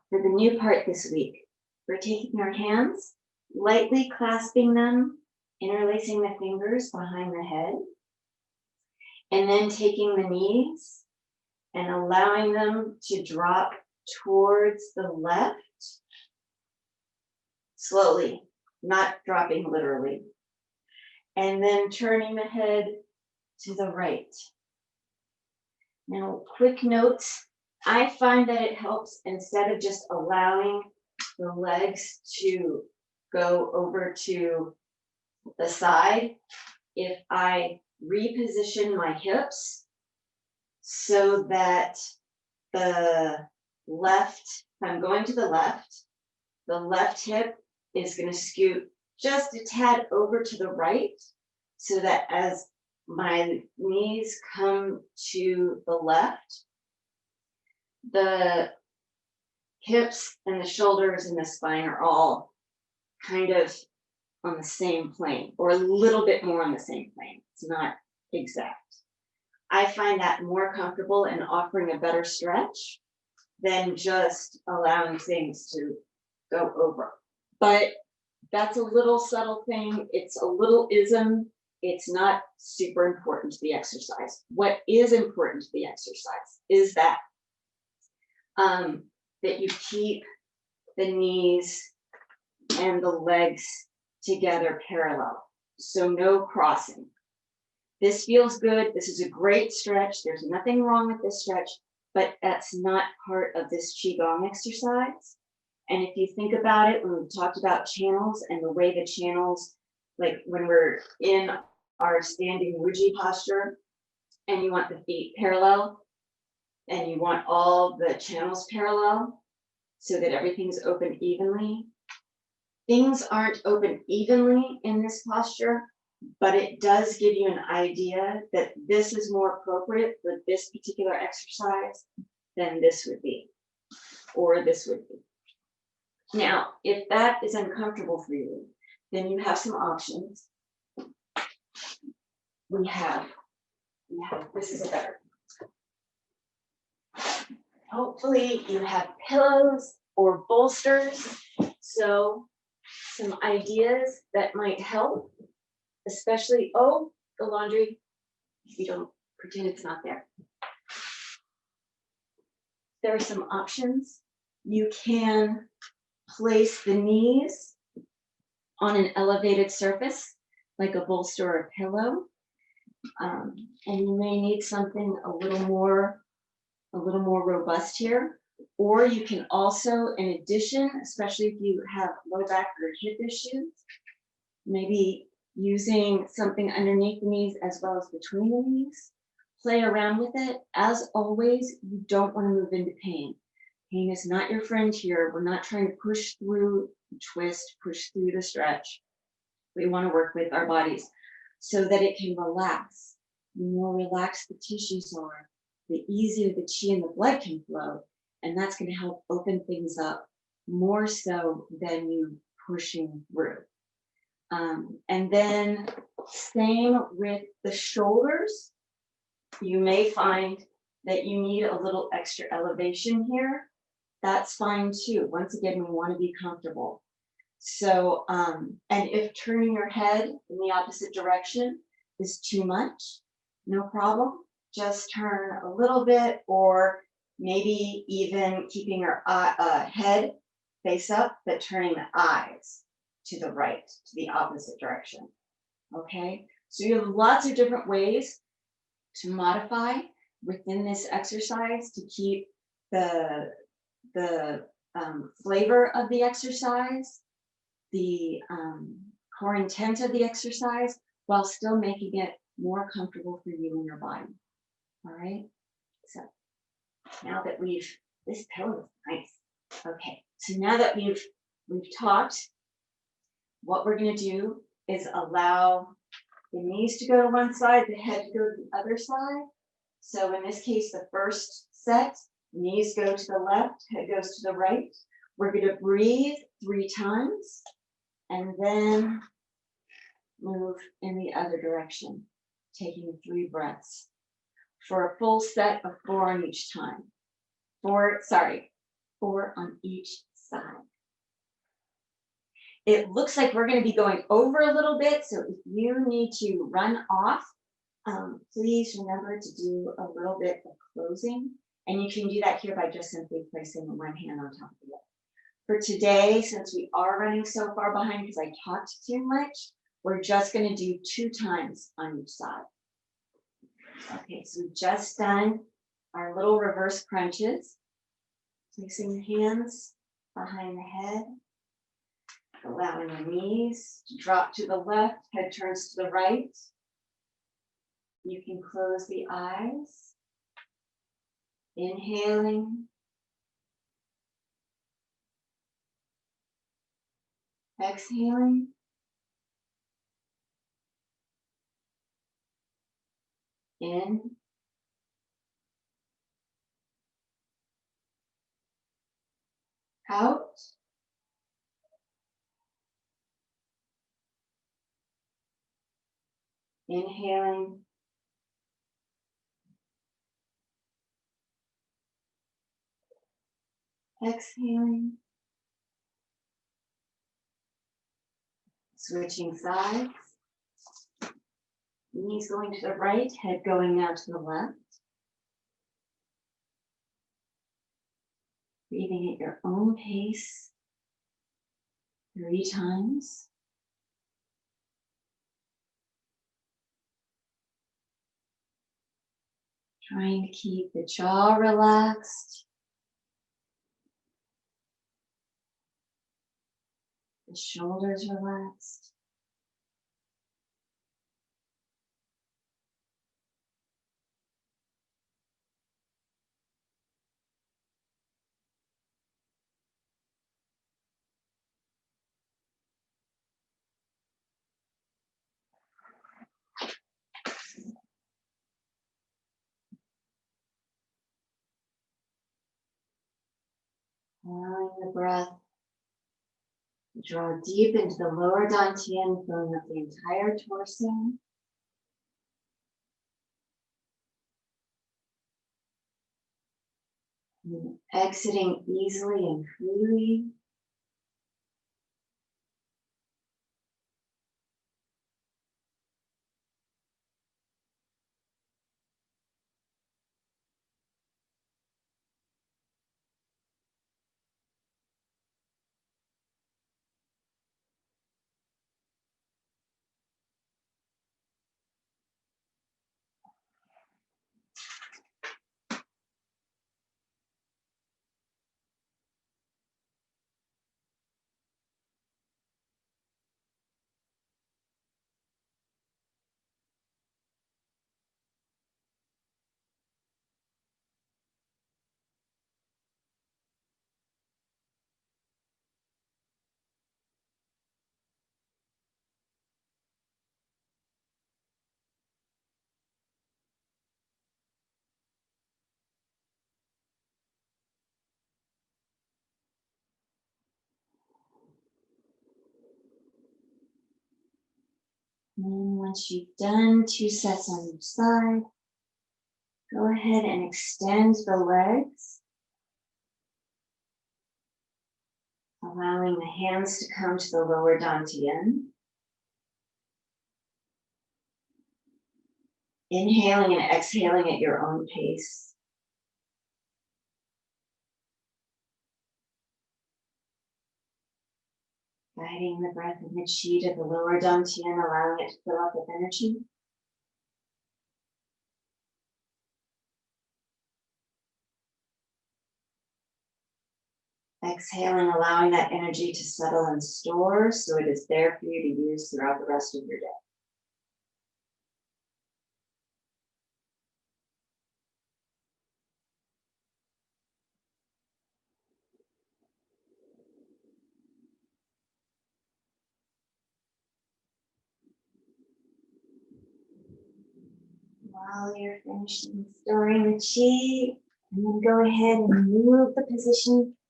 for the new part this week, we're taking our hands, lightly clasping them, interlacing the fingers behind the head, and then taking the knees and allowing them to drop towards the left, slowly, not dropping literally. And then turning the head to the right. Now, quick notes. I find that it helps, instead of just allowing the legs to go over to the side, if I reposition my hips so that the left, if I'm going to the left hip is going to scoot just a tad over to the right, so that as my knees come to the left, the hips and the shoulders and the spine are all kind of on the same plane, or a little bit more on the same plane. It's not exact. I find that more comfortable and offering a better stretch than just allowing things to go over. But that's a little subtle thing. It's a little ism. It's not super important to the exercise. What is important to the exercise is that that you keep the knees and the legs together parallel. So no crossing. This feels good. This is a great stretch. There's nothing wrong with this stretch, but that's not part of this Qigong exercise. And if you think about it, when we talked about channels and the way the channels, like when we're in our standing Wuji posture and you want the feet parallel and you want all the channels parallel so that everything's open evenly. Things aren't open evenly in this posture, but it does give you an idea that this is more appropriate for this particular exercise than this would be, or this would be. Now, if that is uncomfortable for you, then you have some options. We have, this is a better. Hopefully you have pillows or bolsters. So some ideas that might help, especially, oh, the laundry, you don't pretend it's not there. There are some options. You can place the knees on an elevated surface, like a bolster or a pillow. And you may need something a little more robust here. Or you can also, in addition, especially if you have low back or hip issues, maybe using something underneath the knees as well as between the knees. Play around with it. As always, you don't want to move into pain. Pain is not your friend here. We're not trying to push through, twist, push through the stretch. We want to work with our bodies so that it can relax. The more relaxed the tissues are, the easier the qi and the blood can flow. And that's going to help open things up more so than you pushing through. And then same with the shoulders. You may find that you need a little extra elevation here. That's fine too. Once again, we want to be comfortable. So, and if turning your head in the opposite direction is too much, no problem. Just turn a little bit, or maybe even keeping your head face up, but turning the eyes to the right, to the opposite direction. Okay, so you have lots of different ways to modify within this exercise to keep the flavor of the exercise, the core intent of the exercise, while still making it more comfortable for you and your body. All right, so now that this pillow is nice. Okay, so now that we've talked, what we're going to do is allow the knees to go to one side, the head to go to the other side. So in this case, the first set, knees go to the left, head goes to the right. We're going to breathe 3 times and then move in the other direction, taking 3 breaths for a full set of 4 on each time. 4 or on each side. It looks like we're going to be going over a little bit, so if you need to run off, please remember to do a little bit of closing, and you can do that here by just simply placing one hand on top of the other. For today, since we are running so far behind because I talked too much, we're just going to do 2 times on each side. Okay, so we've just done our little reverse crunches. Placing the hands behind the head, allowing the knees to drop to the left, head turns to the right. You can close the eyes. Inhaling. Exhaling. In. Out. Inhaling. Exhaling. Switching sides. Knees going to the right, head going now to the left. Breathing at your own pace. 3 times. Trying to keep the jaw relaxed. The shoulders relaxed. Allowing the breath to draw deep into the lower dantian, filling up the entire torso. And exiting easily and freely. And once you've done 2 sets on each side, go ahead and extend the legs, allowing the hands to come to the lower dantian. Inhaling and exhaling at your own pace. Guiding the breath and the chi to the lower dantian, allowing it to fill up with energy. Exhaling, allowing that energy to settle and store so it is there for you to use throughout the rest of your day. While you're finishing storing the chi, and then go ahead and move the position